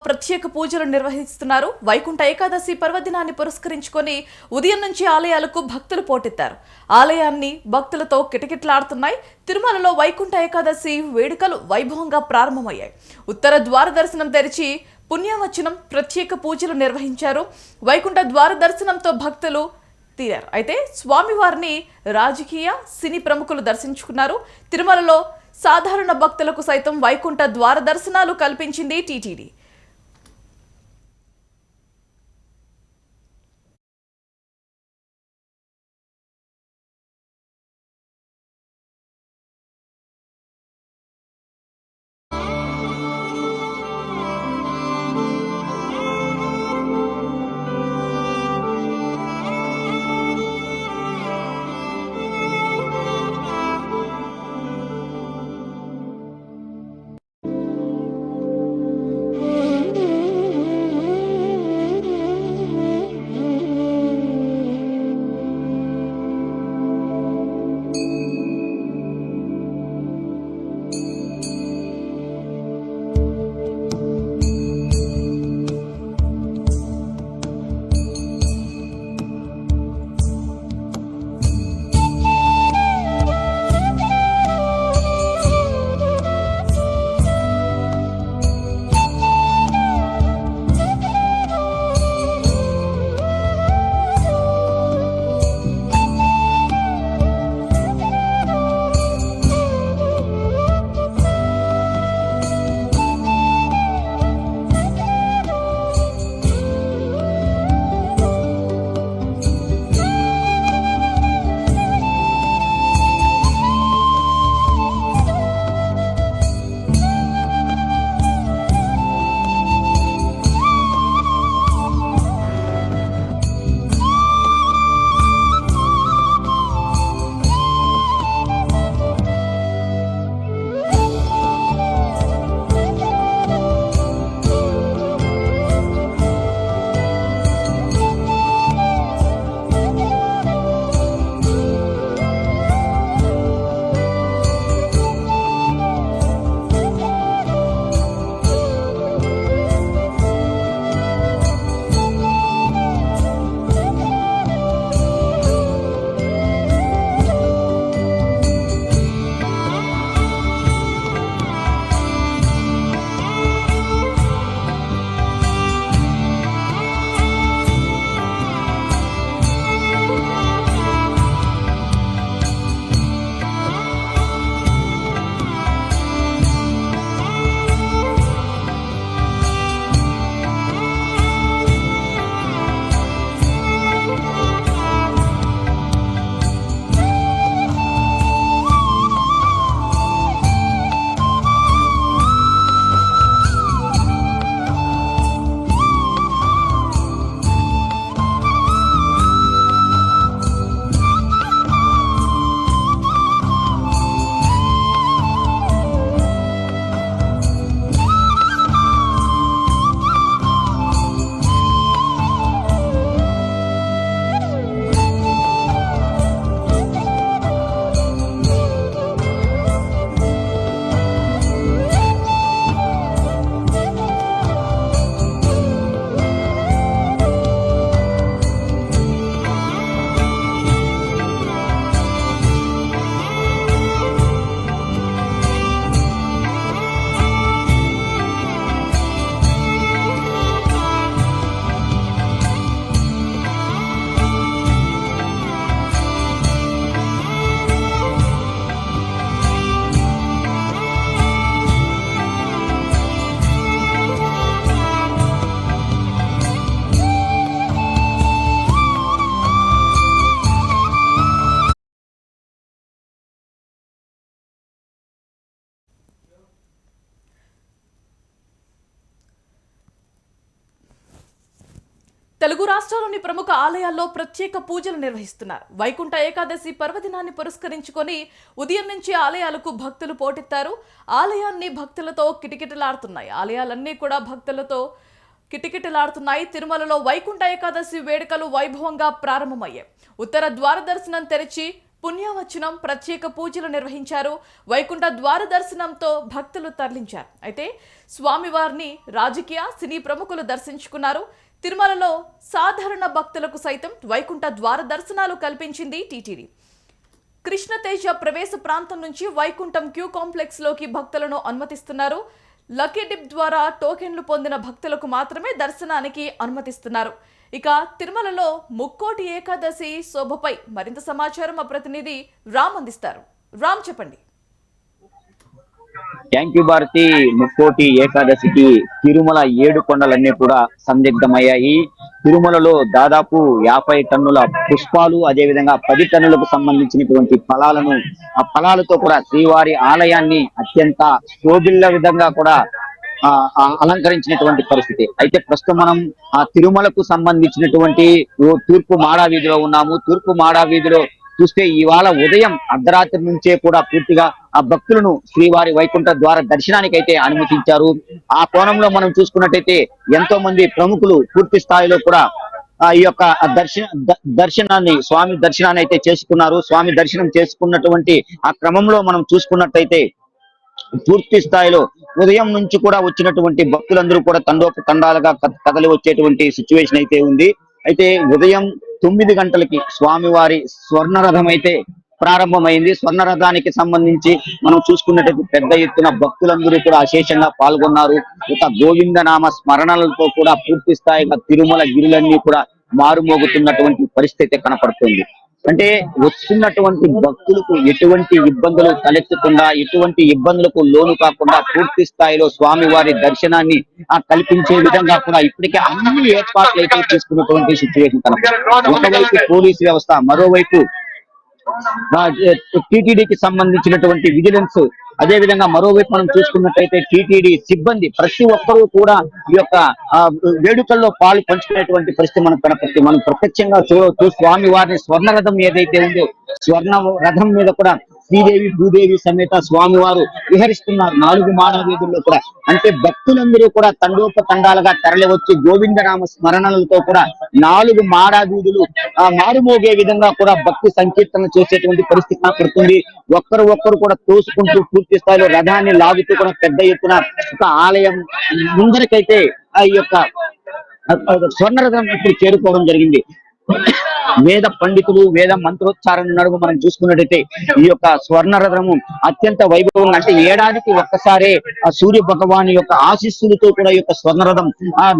ప్రత్యేక పూజలు నిర్వహిస్తున్నారు. వైకుంఠ ఏకాదశి పర్వదినాన్ని పురస్కరించుకొని ఉదయం నుంచి ఆలయాలకు భక్తులు పోటెత్తారు. ఆలయాన్ని భక్తులతో కిటకిటలాడుతున్నాయి. తిరుమలలో వైకుంఠ ఏకాదశి వేడుకలు వైభవంగా ప్రారంభమయ్యాయి. ఉత్తర ద్వార దర్శనం తెరిచి పుణ్యవచనం ప్రత్యేక పూజలు నిర్వహించారు. వైకుంఠ ద్వార దర్శనంతో భక్తులు తీరారు. అయితే స్వామివారిని రాజకీయ సినీ ప్రముఖులు దర్శించుకున్నారు. తిరుమలలో సాధారణ భక్తులకు సైతం వైకుంఠ ద్వార దర్శనాలు కల్పించింది టీటీడీ. తెలుగు రాష్ట్రాల్లోని ప్రముఖ ఆలయాల్లో ప్రత్యేక పూజలు నిర్వహిస్తున్నారు. వైకుంఠ ఏకాదశి పర్వదినాన్ని పురస్కరించుకొని ఉదయం నుంచి ఆలయాలకు భక్తులు పోటెత్తారు. ఆలయాన్ని భక్తులతో కిటకిటలాడుతున్నాయి. ఆలయాలన్నీ కూడా భక్తులతో కిటకిటలాడుతున్నాయి. తిరుమలలో వైకుంఠ ఏకాదశి వేడుకలు వైభవంగా ప్రారంభమయ్యాయి. ఉత్తర ద్వార దర్శనం తెరిచి పుణ్యవచనం ప్రత్యేక పూజలు నిర్వహించారు. వైకుంఠ ద్వార దర్శనంతో భక్తులు తరలించారు. అయితే స్వామివారిని రాజకీయ సినీ ప్రముఖులు దర్శించుకున్నారు. తిరుమలలో సాధారణ భక్తులకు సైతం వైకుంఠ ద్వార దర్శనాలు కల్పించింది టీటీడీ. కృష్ణతేజ ప్రవేశ ప్రాంతం నుంచి వైకుంఠం క్యూ కాంప్లెక్స్ లోకి భక్తులను అనుమతిస్తున్నారు. లక్కీ డిప్ ద్వారా టోకెన్లు పొందిన భక్తులకు మాత్రమే దర్శనానికి అనుమతిస్తున్నారు. ఇక తిరుమలలో ముక్కోటి ఏకాదశి శోభపై మరింత సమాచారం మా ప్రతినిధి రామ్ అందిస్తారు. రామ్, చెప్పండి. Thank you Bharati. ముక్కోటి ఏకాదశికి తిరుమల 7 కొండలన్నీ కూడా సందిగ్ధమయ్యాయి. తిరుమలలో దాదాపు 50 టన్నుల పుష్పాలు, అదేవిధంగా 10 టన్నులకు సంబంధించినటువంటి ఫలాలను, ఆ ఫలాలతో కూడా శ్రీవారి ఆలయాన్ని అత్యంత శోభిల్ల విధంగా కూడా అలంకరించినటువంటి పరిస్థితి. అయితే ప్రస్తుతం మనం ఆ తిరుమలకు సంబంధించినటువంటి తూర్పు మాడా వీధిలో ఉన్నాము. తూర్పు మాడా వీధిలో చూస్తే ఇవాళ ఉదయం అర్ధరాత్రి నుంచే కూడా పూర్తిగా ఆ భక్తులను శ్రీవారి వైకుంఠ ద్వార దర్శనానికి అయితే అనుమతించారు. ఆ కోణంలో మనం చూసుకున్నట్టయితే ఎంతో మంది ప్రముఖులు పూర్తి స్థాయిలో కూడా ఈ యొక్క దర్శనాన్ని స్వామి దర్శనాన్ని అయితే చేసుకున్నారు. స్వామి దర్శనం చేసుకున్నటువంటి ఆ క్రమంలో మనం చూసుకున్నట్టయితే పూర్తి స్థాయిలో ఉదయం నుంచి కూడా వచ్చినటువంటి భక్తులందరూ కూడా తండాలుగా కదలి వచ్చేటువంటి సిచ్యువేషన్ అయితే ఉంది. అయితే ఉదయం 9 గంటలకి స్వామివారి స్వర్ణరథం అయితే ప్రారంభమైంది. స్వర్ణరథానికి సంబంధించి మనం చూసుకున్నట్లయితే పెద్ద ఎత్తున భక్తులందరూ కూడా అశేషంగా పాల్గొన్నారు. ఇక గోవిందనామ స్మరణలతో కూడా పూర్తి స్థాయిగా తిరుమల గిరులన్నీ కూడా మారుమోగుతున్నటువంటి పరిస్థితి కనపడుతుంది. అంటే వస్తున్నటువంటి భక్తులకు ఎటువంటి ఇబ్బందులు తలెత్తకుండా, ఎటువంటి ఇబ్బందులకు లోను కాకుండా పూర్తి స్థాయిలో స్వామివారి దర్శనాన్ని కల్పించే విధంగా కూడా ఇప్పటికే అన్ని ఏర్పాట్లు అయితే తీసుకున్నటువంటి సిచ్యువేషన్ కనపడుతుంది. ఒకవైపు పోలీసు వ్యవస్థ, మరోవైపు టీటీడీకి సంబంధించినటువంటి విజిలెన్స్, అదే విధంగా మరోవైపు మనం చూసుకున్నట్టయితే టీటీడీ సిబ్బంది ప్రతి ఒక్కరూ కూడా ఈ యొక్క వేడుకల్లో పాలు పంచుకునేటువంటి పరిస్థితి మనకు కనపడుతుంది. మనం ప్రత్యక్షంగా చూడవచ్చు స్వామి వారిని స్వర్ణ రథం ఏదైతే ఉందో స్వర్ణ రథం మీద కూడా శ్రీదేవి భూదేవి సమేత స్వామివారు విహరిస్తున్నారు 4 మానవ వీధుల్లో కూడా. అంటే భక్తులందరూ కూడా తండోపతండాలుగా తరలి వచ్చి గోవిందనామ స్మరణలతో కూడా 4 మాడా వీధులు మారుమోగే విధంగా కూడా భక్తి సంకీర్తన చేసేటువంటి పరిస్థితి కనపడుతుంది. ఒక్కరు కూడా తోసుకుంటూ పూర్తి స్థాయిలో రథాన్ని లాగుతూ కూడా పెద్ద ఎత్తున ఒక ఆలయం ముందరికైతే ఈ యొక్క స్వర్ణరథం ఇప్పుడు చేరుకోవడం జరిగింది. వేద పండితులు, వేద మంత్రోచ్చారణ నడుమ మనం చూసుకున్నట్టయితే ఈ యొక్క స్వర్ణరథము అత్యంత వైభవంగా, అంటే ఏడాదికి ఒక్కసారే ఆ సూర్య భగవాన్ యొక్క ఆశీస్సులతో కూడా ఈ యొక్క స్వర్ణరథం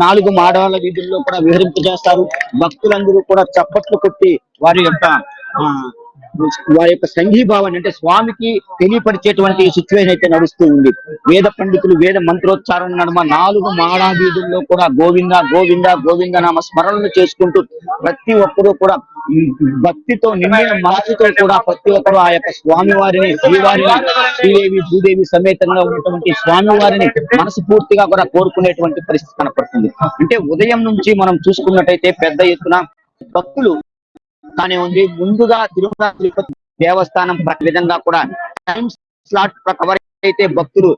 4 మాడాల వీధుల్లో కూడా విహరింపజేస్తారు. భక్తులందరూ కూడా చప్పట్లు కొట్టి వారి యొక్క సంఘీభావాన్ని, అంటే స్వామికి తెలియపరిచేటువంటి సిచ్యువేషన్ అయితే నడుస్తూ ఉంది. వేద పండితులు వేద మంత్రోచ్చారణ నడుమ 4 మాడా వీధుల్లో కూడా గోవింద గోవింద గోవింద నామ స్మరణలు చేసుకుంటూ ప్రతి ఒక్కరూ కూడా భక్తితో నిండిన మనసుతో కూడా ప్రతి ఒక్కరు ఆ యొక్క స్వామివారిని, శ్రీవారిని, శ్రీదేవి భూదేవి సమేతంగా ఉన్నటువంటి స్వామివారిని మనస్ఫూర్తిగా కూడా కోరుకునేటువంటి పరిస్థితి కనపడుతుంది. అంటే ఉదయం నుంచి మనం చూసుకున్నట్టయితే పెద్ద ఎత్తున భక్తులు కానీ ఉంది. ముందుగా తిరుమల తిరుపతి దేవస్థానం విధంగా కూడా టైం స్లాట్ ప్రకారం అయితే భక్తులు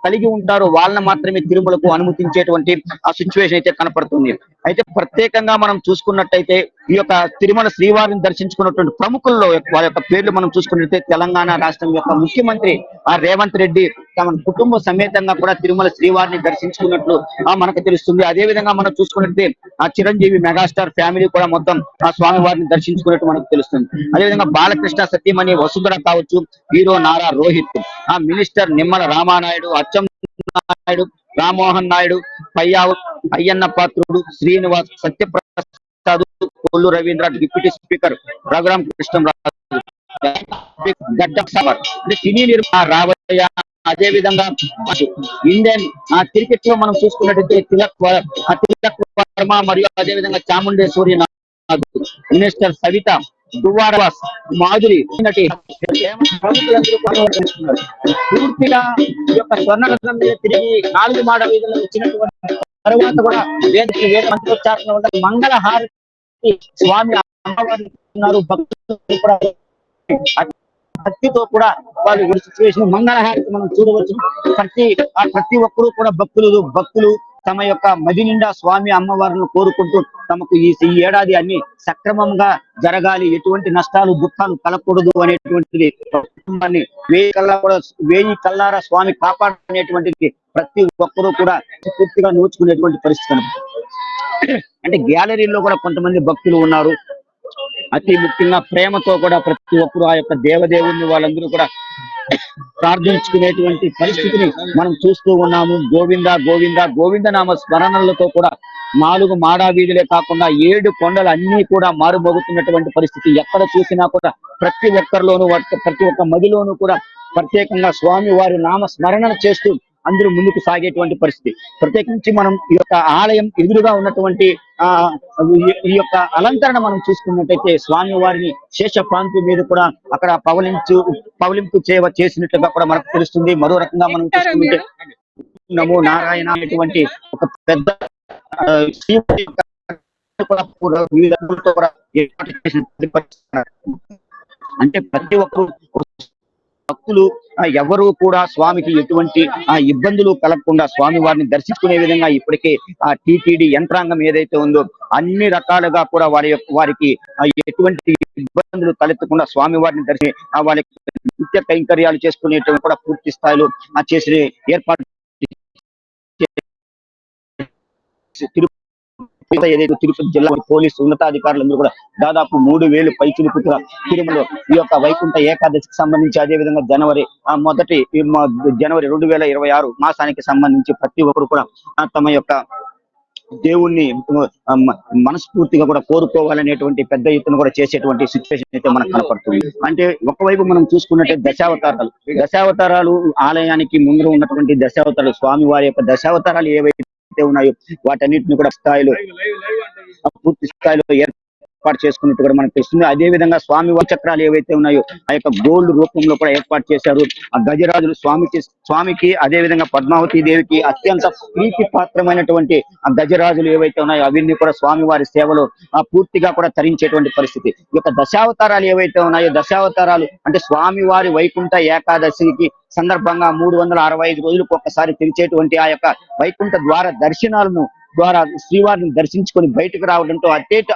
కలిగి ఉంటారో వాళ్ళని మాత్రమే తిరుమలకు అనుమతించేటువంటి ఆ సిచ్యువేషన్ అయితే కనపడుతుంది. అయితే ప్రత్యేకంగా మనం చూసుకున్నట్టయితే ఈ యొక్క తిరుమల శ్రీవారిని దర్శించుకున్నటువంటి ప్రముఖుల్లో వారి యొక్క పేర్లు మనం చూసుకున్నట్లయితే తెలంగాణ రాష్ట్రం యొక్క ముఖ్యమంత్రి రేవంత్ రెడ్డి తమ కుటుంబ సమేతంగా కూడా తిరుమల శ్రీవారిని దర్శించుకున్నట్లు మనకు తెలుస్తుంది. అదే విధంగా మనం చూసుకున్నట్లయితే ఆ చిరంజీవి మెగాస్టార్ ఫ్యామిలీ కూడా మొత్తం ఆ స్వామివారిని దర్శించుకున్నట్టు మనకు తెలుస్తుంది. అదేవిధంగా బాలకృష్ణ సతీమణి వసుంధర కావచ్చు, హీరో నారా రోహిత్, ఆ minister Nimmala Ramanaidu, Atchannaidu, Rammohan Naidu, Ayyanna Patrudu, Srinivas, Satyaprasad, Kollu Ravindra, deputy speaker Raghurama Krishnaraju, సినీ నిర్మాణ రావయ్య, అదే విధంగా ఇండియన్ క్రికెట్ లో మనం చూసుకున్నట్టయితే తిలక్ వర్మ మరియు అదే విధంగా చాముండేశ్వరి, మినిస్టర్ సవిత, దువ్వారవాస్, మాధురి నటి పూర్తిగా ఈ యొక్క స్వర్ణరథం మీద తిరిగి 4 మాడ వీధులు వచ్చినటువంటి తర్వాత కూడా వేద మంత్రోచ్చారణ మంగళ హారతి స్వామి అమ్మవారు భక్తులు కూడా భక్తితో కూడా వాళ్ళు సిచ్యువేషన్ మంగళహారతి మనం చూడవచ్చు. ప్రతి ఒక్కరూ కూడా భక్తులు తమ యొక్క మది నిండా స్వామి అమ్మవారిని కోరుకుంటూ తమకు ఈ ఏడాది అన్ని సక్రమంగా జరగాలి, ఎటువంటి నష్టాలు దుఃఖాలు కలగకూడదు అనేటువంటిది కుటుంబాన్ని వేయి కల్లారా స్వామి కాపాడనేటువంటిది ప్రతి ఒక్కరూ కూడా పూర్తిగా నోచుకునేటువంటి పరిస్థితి అంటే గ్యాలరీలో కూడా కొంతమంది భక్తులు ఉన్నారు. అతి ముఖ్యంగా ప్రేమతో కూడా ప్రతి ఒక్కరు ఆ యొక్క దేవదేవుని వాళ్ళందరూ కూడా ప్రార్థించుకునేటువంటి పరిస్థితిని మనం చూస్తూ ఉన్నాము. గోవింద గోవింద గోవింద నామ స్మరణలతో కూడా 4 మాడా వీధులే కాకుండా 7 కొండలు అన్ని కూడా మారుమోగుతున్నటువంటి పరిస్థితి. ఎక్కడ చూసినా కూడా ప్రతి ఒక్కరిలోనూ ప్రతి ఒక్క మదిలోనూ కూడా ప్రత్యేకంగా స్వామి వారి నామ స్మరణ చేస్తూ అందరూ ముందుకు సాగేటువంటి పరిస్థితి. ప్రత్యేకించి మనం ఈ యొక్క ఆలయం ఎదురుగా ఉన్నటువంటి ఈ యొక్క అలంకరణ మనం చూసుకున్నట్టయితే స్వామి వారిని శేష ప్రాంతి మీద కూడా అక్కడ పవలింపు చేసినట్లుగా కూడా మనకు తెలుస్తుంది. మరో రకంగా మనం చూసుకుంటే నమో నారాయణ అనేటువంటి ఒక పెద్ద అంటే ప్రతి ఒక్కరు భక్తులు ఎవరు కూడా స్వామికి ఎటువంటి ఇబ్బందులు కలగకుండా స్వామి వారిని దర్శించుకునే విధంగా ఇప్పటికే ఆ టీటీడీ యంత్రాంగం ఏదైతే ఉందో అన్ని రకాలుగా కూడా వారికి ఎటువంటి ఇబ్బందులు తలెత్తకుండా స్వామి వారిని వారి నిత్య కైంకర్యాలు చేసుకునేటువంటి కూడా పూర్తి స్థాయిలో చేసే ఏర్పాటు ఏదైతే తిరుపతి జిల్లా పోలీసు ఉన్నతాధికారులందరూ కూడా దాదాపు 3000 పైచిలుకు తిరుమలలో ఈ యొక్క వైకుంఠ ఏకాదశికి సంబంధించి అదేవిధంగా జనవరి 2026 మాసానికి సంబంధించి ప్రతి ఒక్కరు కూడా తమ యొక్క దేవుణ్ణి మనస్ఫూర్తిగా కూడా కోరుకోవాలనేటువంటి పెద్ద ఎత్తున కూడా చేసేటువంటి సిచ్యువేషన్ అయితే మనకు కనపడుతుంది. అంటే ఒకవైపు మనం చూసుకున్నట్టే దశావతారాలు ఆలయానికి ముందు ఉన్నటువంటి దశావతారాలు స్వామి వారి యొక్క దశావతారాలు ఏవైతే ఉన్నాయో వాటన్నిటిని కూడా పూర్తి స్థాయిలో ఏర్పాటు చేసుకున్నట్టు కూడా మనకు తెలుస్తుంది. అదే విధంగా స్వామి వారి చక్రాలు ఏవైతే ఉన్నాయో ఆ యొక్క గోల్డ్ రూపంలో కూడా ఏర్పాటు చేశారు. ఆ గజరాజులు స్వామికి అదే విధంగా పద్మావతి దేవికి అత్యంత ప్రీతి పాత్రమైనటువంటి ఆ గజరాజులు ఏవైతే ఉన్నాయో అవన్నీ కూడా స్వామి వారి సేవలో పూర్తిగా కూడా తరించేటువంటి పరిస్థితి. ఈ యొక్క దశావతారాలు ఏవైతే ఉన్నాయో దశావతారాలు అంటే స్వామి వారి వైకుంఠ ఏకాదశికి సందర్భంగా 365 రోజులకు ఒక్కసారి తెరిచేటువంటి ఆ యొక్క వైకుంఠ ద్వార దర్శనాలను ద్వారా శ్రీవారిని దర్శించుకొని బయటకు రావడంతో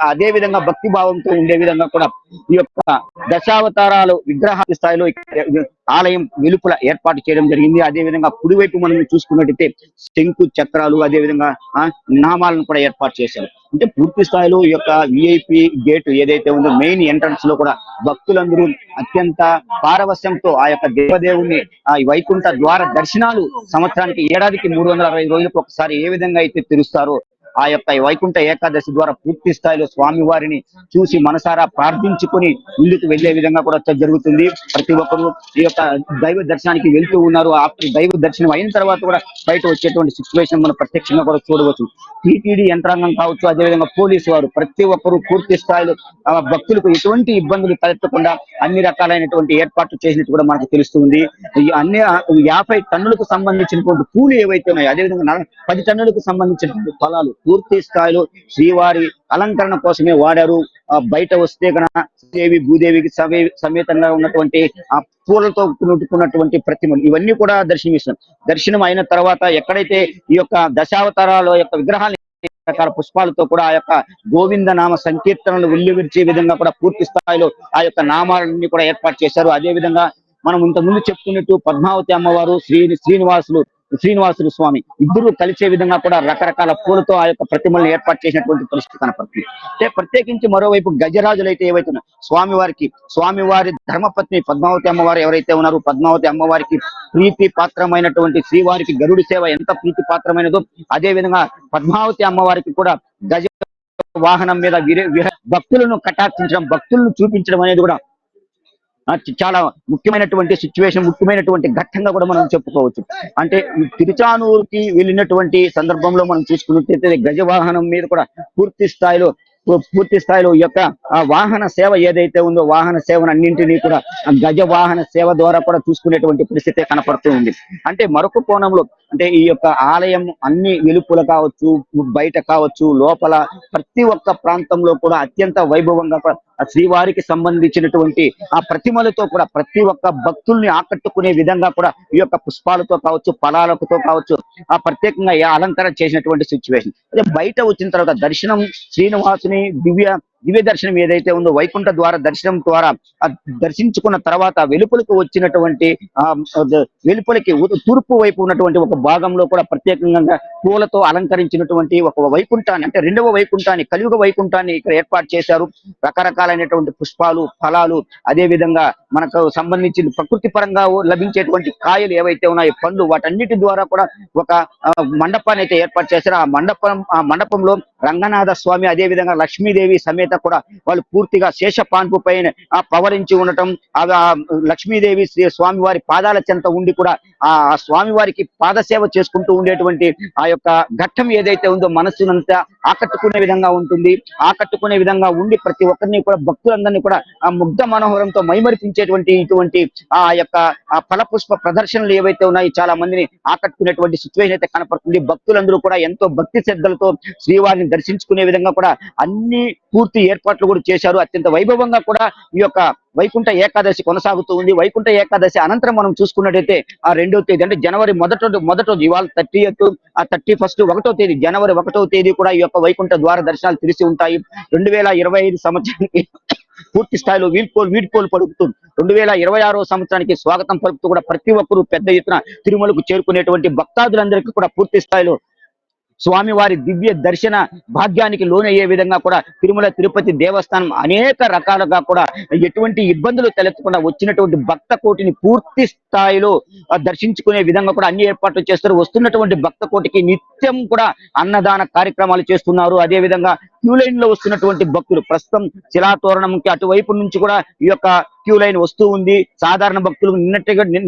అదే విధంగా భక్తి భావంతో ఉండే విధంగా కూడా ఈ యొక్క దశావతారాలు విగ్రహ స్థాయిలో ఆలయం వెలుపల ఏర్పాటు చేయడం జరిగింది. అదే విధంగా కుడివైపు మనం చూసుకున్నట్టయితే శంకు చక్రాలు అదే విధంగా నామాలను కూడా ఏర్పాటు చేశారు. అంటే పూర్తి స్థాయిలో ఈ యొక్క విఐపి గేట్ ఏదైతే ఉందో మెయిన్ ఎంట్రన్స్ లో కూడా భక్తులందరూ అత్యంత పారవస్యంతో ఆ యొక్క దేవదేవుని వైకుంఠ ద్వార దర్శనాలు సంవత్సరానికి ఏడాదికి 365 రోజులకు ఒకసారి ఏ విధంగా అయితే తెరుస్తారో ఆ యొక్క వైకుంఠ ఏకాదశి ద్వారా పూర్తి స్థాయిలో స్వామి వారిని చూసి మనసారా ప్రార్థించుకొని ముందుకు వెళ్లే విధంగా కూడా జరుగుతుంది. ప్రతి ఒక్కరు ఈ యొక్క దైవ దర్శనానికి వెళ్తూ ఉన్నారు. ఆ దైవ దర్శనం అయిన తర్వాత కూడా బయట వచ్చేటువంటి సిచ్యువేషన్ మనం ప్రత్యక్షంగా కూడా చూడవచ్చు. టీటీడీ యంత్రాంగం కావచ్చు అదేవిధంగా పోలీసు వారు ప్రతి ఒక్కరు పూర్తి స్థాయిలో భక్తులకు ఎటువంటి ఇబ్బందులు తలెత్తకుండా అన్ని రకాలైనటువంటి ఏర్పాట్లు చేసినట్టు కూడా మనకు తెలుస్తుంది. అన్ని 50 టన్నులకు సంబంధించినటువంటి పూలు ఏవైతే ఉన్నాయో అదేవిధంగా 10 టన్నులకు సంబంధించినటువంటి ఫలాలు పూర్తి స్థాయిలో శ్రీవారి అలంకరణ కోసమే వాడారు. బయట వస్తే కనుక దేవి భూదేవికి సమేతంగా ఉన్నటువంటి ఆ పూలతో కుట్టుకున్నటువంటి ప్రతిమలు ఇవన్నీ కూడా దర్శనం అయిన తర్వాత ఎక్కడైతే ఈ యొక్క దశావతారాల యొక్క విగ్రహాలు రకాల పుష్పాలతో కూడా ఆ యొక్క గోవింద నామ సంకీర్తనలు వెల్లువిరిచే విధంగా కూడా పూర్తి స్థాయిలో ఆ యొక్క నామాలన్నీ కూడా ఏర్పాటు చేశారు. అదే విధంగా మనం ఇంతకుముందు చెప్పుకున్నట్టు పద్మావతి అమ్మవారు శ్రీనివాసులు స్వామి ఇద్దరు కలిసే విధంగా కూడా రకరకాల పూలతో ఆ యొక్క ప్రతిమలను ఏర్పాటు చేసినటువంటి పరిస్థితి కనపడుతుంది. అంటే ప్రత్యేకించి మరోవైపు గజరాజులు అయితే ఏవైతే స్వామివారి ధర్మపత్ని పద్మావతి అమ్మవారు ఎవరైతే ఉన్నారో పద్మావతి అమ్మవారికి ప్రీతి పాత్రమైనటువంటి శ్రీవారికి గరుడి సేవ ఎంత ప్రీతి పాత్రమైనదో అదే విధంగా పద్మావతి అమ్మవారికి కూడా గజ వాహనం మీద భక్తులను కటాక్షించడం భక్తులను చూపించడం అనేది కూడా చాలా ముఖ్యమైనటువంటి ముఖ్యమైనటువంటి ఘట్టంగా కూడా మనం చెప్పుకోవచ్చు. అంటే తిరుచానూరుకి వెళ్ళినటువంటి సందర్భంలో మనం చూసుకున్నట్లయితే గజవాహనం మీద కూడా పూర్తి స్థాయిలో ఈ యొక్క వాహన సేవ ఏదైతే ఉందో వాహన సేవను అన్నింటినీ కూడా గజ వాహన సేవ ద్వారా కూడా చూసుకునేటువంటి పరిస్థితి కనపడుతూ ఉంది. అంటే మరొక కోణంలో అంటే ఈ యొక్క ఆలయం అన్ని వెలుపుల కావచ్చు బయట కావచ్చు లోపల ప్రతి ఒక్క ప్రాంతంలో కూడా అత్యంత వైభవంగా ఆ శ్రీవారికి సంబంధించినటువంటి ఆ ప్రతిమలతో కూడా ప్రతి ఒక్క భక్తుల్ని ఆకట్టుకునే విధంగా కూడా ఈ యొక్క పుష్పాలతో కావచ్చు, ఫలాలతో కావచ్చు, ఆ ప్రత్యేకంగా అలంకరణ చేసినటువంటి సిచ్యువేషన్. అదే బయట వచ్చిన తర్వాత దర్శనం శ్రీనివాసుని దివ్య దర్శనం ఏదైతే ఉందో వైకుంఠ ద్వార దర్శనం ద్వారా దర్శించుకున్న తర్వాత వెలుపలకు వచ్చినటువంటి వెలుపలికి తూర్పు వైపు ఉన్నటువంటి ఒక భాగంలో కూడా ప్రత్యేకంగా పూలతో అలంకరించినటువంటి ఒక వైకుంఠాన్ని, అంటే రెండవ వైకుంఠాన్ని, కలియుగ వైకుంఠాన్ని ఇక్కడ ఏర్పాటు చేశారు. రకరకాలైనటువంటి పుష్పాలు, ఫలాలు, అదే విధంగా మనకు సంబంధించిన ప్రకృతి పరంగా లభించేటువంటి కాయలు ఏవైతే ఉన్నాయో, పండ్లు, వాటన్నిటి ద్వారా కూడా ఒక మండపాన్ని అయితే ఏర్పాటు చేశారు. ఆ మండపంలో రంగనాథ స్వామి, అదే విధంగా లక్ష్మీదేవి సమేత కూడా వాళ్ళు పూర్తిగా శేషపాన్పు పైన పవరించి ఉండటం, లక్ష్మీదేవి స్వామి వారి పాదాల చెంత ఉండి కూడా ఆ స్వామి వారికి పాదసేవ చేసుకుంటూ ఉండేటువంటి ఆ యొక్క ఘట్టం ఏదైతే ఉందో మనస్సునంతా ఆకట్టుకునే విధంగా ఉంటుంది. ఆకట్టుకునే విధంగా ఉండి ప్రతి ఒక్కరిని కూడా, భక్తులందరినీ కూడా ఆ ముగ్ధ మనోహరంతో మైమరిపించేటువంటి ఇటువంటి ఆ యొక్క ఫలపుష్ప ప్రదర్శనలు ఏవైతే ఉన్నాయో చాలా మందిని ఆకట్టుకునేటువంటి సిచ్యువేషన్ అయితే కనపడుతుంది. భక్తులందరూ కూడా ఎంతో భక్తి శ్రద్ధలతో శ్రీవారిని దర్శించుకునే విధంగా కూడా అన్ని పూర్తి ఏర్పాట్లు కూడా చేశారు. అత్యంత వైభవంగా కూడా ఈ యొక్క వైకుంఠ ఏకాదశి కొనసాగుతూ ఉంది. వైకుంఠ ఏకాదశి అనంతరం మనం చూసుకున్నట్టయితే ఆ 2వ తేదీ, అంటే జనవరి మొదటి ఇవాళ 30th, ఆ 31st, 1వ తేదీ, జనవరి 1వ తేదీ కూడా ఈ యొక్క వైకుంఠ ద్వార దర్శనాలు తెరిచి ఉంటాయి. 2025 సంవత్సరానికి పూర్తి స్థాయిలో వీడ్కోలు పలుకుతూ 2026వ సంవత్సరానికి స్వాగతం పలుకుతూ కూడా ప్రతి ఒక్కరూ పెద్ద ఎత్తున తిరుమలకు చేరుకునేటువంటి భక్తాదులందరికీ కూడా పూర్తి స్థాయిలో స్వామివారి దివ్య దర్శన భాగ్యానికి లోనయ్యే విధంగా కూడా తిరుమల తిరుపతి దేవస్థానం అనేక రకాలుగా కూడా ఎటువంటి ఇబ్బందులు తలెత్తకుండా వచ్చినటువంటి భక్త కోటిని పూర్తి స్థాయిలో దర్శించుకునే విధంగా కూడా అన్ని ఏర్పాట్లు చేస్తారు. వస్తున్నటువంటి భక్త కోటికి నిత్యం కూడా అన్నదాన కార్యక్రమాలు చేస్తున్నారు. అదే విధంగా క్యూ లైన్ లో వస్తున్నటువంటి భక్తులు ప్రస్తుతం శిలాతోరణంకి అటువైపు నుంచి కూడా ఈ యొక్క క్యూ లైన్ వస్తూ ఉంది. సాధారణ భక్తులు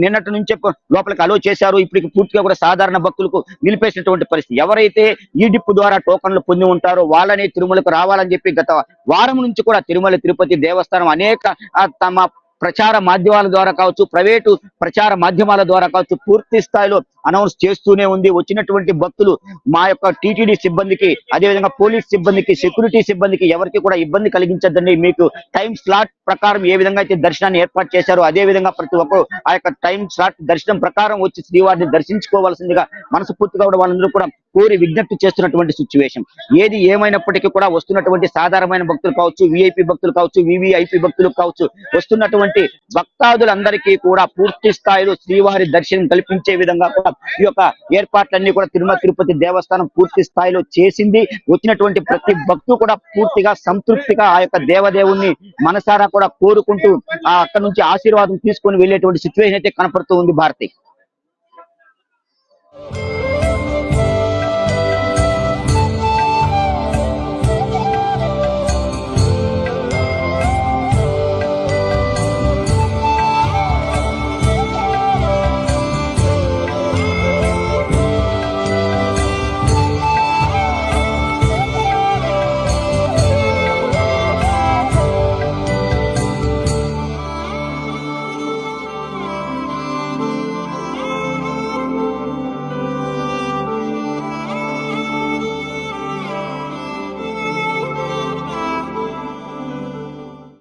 నిన్నటి నుంచే లోపలికి అలో చేశారు. ఇప్పటికి పూర్తిగా కూడా సాధారణ భక్తులకు నిలిపేసినటువంటి పరిస్థితి. ఎవరైతే ఈ డిప్ ద్వారా టోకన్లు పొంది ఉంటారో వాళ్ళనే తిరుమలకు రావాలని చెప్పి గత వారం నుంచి కూడా తిరుమల తిరుపతి దేవస్థానం అనేక తమ ప్రచార మాధ్యమాల ద్వారా కావచ్చు, ప్రైవేటు ప్రచార మాధ్యమాల ద్వారా కావచ్చు, పూర్తి స్థాయిలో అనౌన్స్ చేస్తూనే ఉంది. వచ్చినటువంటి భక్తులు మా యొక్క టీటీడీ సిబ్బందికి, అదేవిధంగా పోలీస్ సిబ్బందికి, సెక్యూరిటీ సిబ్బందికి ఎవరికి కూడా ఇబ్బంది కలిగించద్దండి. మీకు టైం స్లాట్ ప్రకారం ఏ విధంగా అయితే దర్శనాన్ని ఏర్పాటు చేశారో అదే విధంగా ప్రతి ఒక్కరు ఆ యొక్క టైం స్లాట్ దర్శనం ప్రకారం వచ్చి శ్రీవారిని దర్శించుకోవాల్సిందిగా మనస్ఫూర్తిగా కూడా వాళ్ళందరూ కూడా కోరి విజ్ఞప్తి చేస్తున్నటువంటి సిచ్యువేషన్. ఏది ఏమైనప్పటికీ కూడా వస్తున్నటువంటి సాధారణమైన భక్తులు కావచ్చు, విఐపి భక్తులు కావచ్చు, వివిఐపి భక్తులు కావచ్చు, వస్తున్నటువంటి భక్తాదులందరికీ కూడా పూర్తి స్థాయిలో శ్రీవారి దర్శనం కల్పించే విధంగా కూడా ఈ యొక్క ఏర్పాట్లన్నీ కూడా తిరుమల తిరుపతి దేవస్థానం పూర్తి స్థాయిలో చేసింది. వచ్చినటువంటి ప్రతి భక్తు కూడా పూర్తిగా సంతృప్తిగా ఆ యొక్క దేవదేవుణ్ణి మనసారా కూడా కోరుకుంటూ అక్కడ నుంచి ఆశీర్వాదం తీసుకొని వెళ్ళేటువంటి సిచ్యువేషన్ అయితే కనపడుతూ ఉంది భారతి.